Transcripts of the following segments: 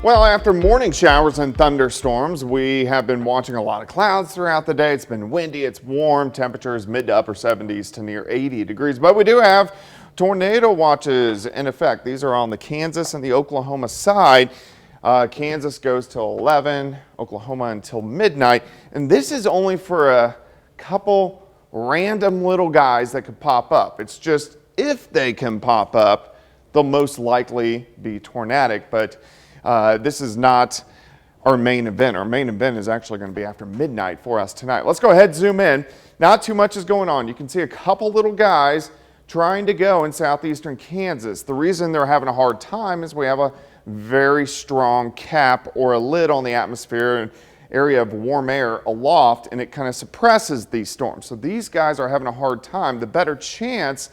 Well, after morning showers and thunderstorms, we have been watching a lot of clouds throughout the day. It's been windy, it's warm, temperatures mid to upper 70s to near 80 degrees. But we do have tornado watches in effect. These are on the Kansas and the Oklahoma side. Kansas goes till 11, Oklahoma until midnight. And this is only for a couple random little guys that could pop up. It's just if they can pop up, they'll most likely be tornadic. But this is not our main event. Our main event is actually going to be after midnight for us tonight. Let's go ahead and zoom in. Not too much is going on. You can see a couple little guys trying to go in southeastern Kansas. The reason they're having a hard time is we have a very strong cap or a lid on the atmosphere, an area of warm air aloft, and it kind of suppresses these storms. So these guys are having a hard time. The better chance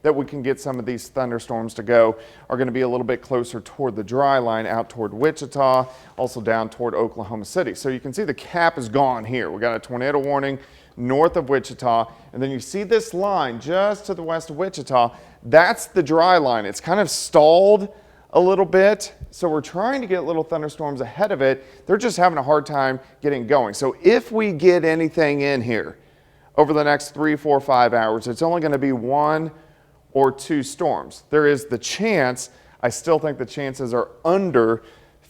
that we can get some of these thunderstorms to go are going to be a little bit closer toward the dry line out toward Wichita, also down toward Oklahoma City. So you can see the cap is gone here. We got a tornado warning north of Wichita, and then you see this line just to the west of Wichita. That's the dry line. It's kind of stalled a little bit, so we're trying to get little thunderstorms ahead of it. They're just having a hard time getting going. So if we get anything in here over the next 3, 4, 5 hours, it's only going to be 1 or 2 storms. There is the chance, I still think the chances are under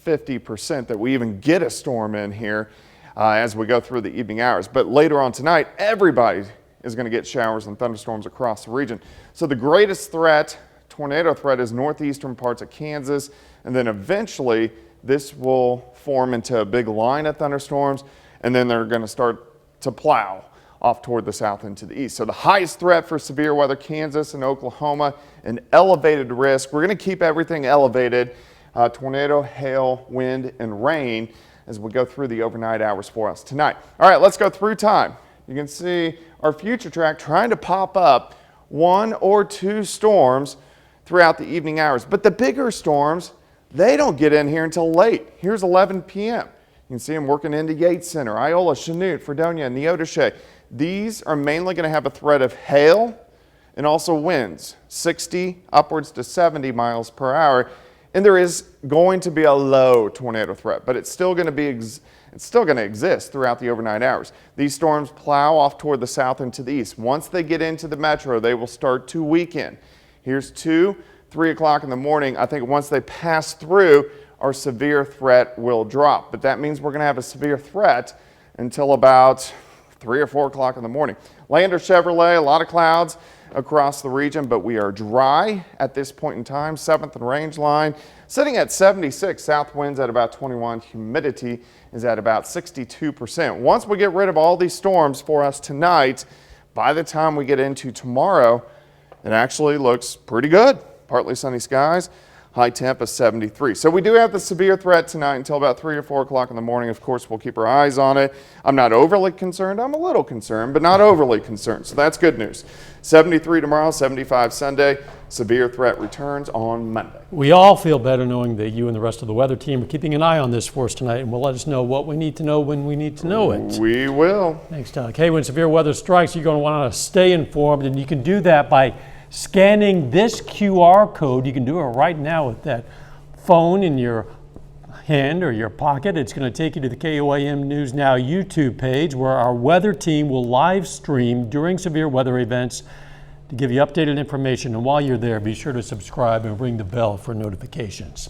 50% that we even get a storm in here as we go through the evening hours. But later on tonight, everybody is going to get showers and thunderstorms across the region. So the greatest threat, tornado threat, is northeastern parts of Kansas, and then eventually this will form into a big line of thunderstorms, and then they're going to start to plow off toward the south and to the east. So the highest threat for severe weather, Kansas and Oklahoma, an elevated risk. We're going to keep everything elevated, tornado, hail, wind, and rain as we go through the overnight hours for us tonight. All right, let's go through time. You can see our future track trying to pop up 1 or 2 storms throughout the evening hours. But the bigger storms, they don't get in here until late. Here's 11 p.m. You can see them working into Yates Center, Iola, Chanute, Fredonia, and Neodesha. These are mainly going to have a threat of hail and also winds, 60 upwards to 70 miles per hour. And there is going to be a low tornado threat, but it's still going to exist throughout the overnight hours. These storms plow off toward the south and to the east. Once they get into the metro, they will start to weaken. Here's 2, 3 o'clock in the morning. I think once they pass through, our severe threat will drop. But that means we're going to have a severe threat until about 3 or 4 o'clock in the morning. Lander Chevrolet, a lot of clouds across the region, but we are dry at this point in time. 7th and range line sitting at 76, south winds at about 21, humidity is at about 62%. Once we get rid of all these storms for us tonight, by the time we get into tomorrow, it actually looks pretty good. Partly sunny skies. High temp is 73. So we do have the severe threat tonight until about 3 or 4 o'clock in the morning. Of course, we'll keep our eyes on it. I'm not overly concerned. I'm a little concerned, but not overly concerned. So that's good news. 73 tomorrow, 75 Sunday. Severe threat returns on Monday. We all feel better knowing that you and the rest of the weather team are keeping an eye on this for us tonight, and will let us know what we need to know when we need to know it. We will. Thanks, Doug. Hey, when severe weather strikes, you're going to want to stay informed, and you can do that by scanning this QR code. You can do it right now with that phone in your hand or your pocket. It's going to take you to the KOAM News Now YouTube page, where our weather team will live stream during severe weather events to give you updated information. And while you're there, be sure to subscribe and ring the bell for notifications.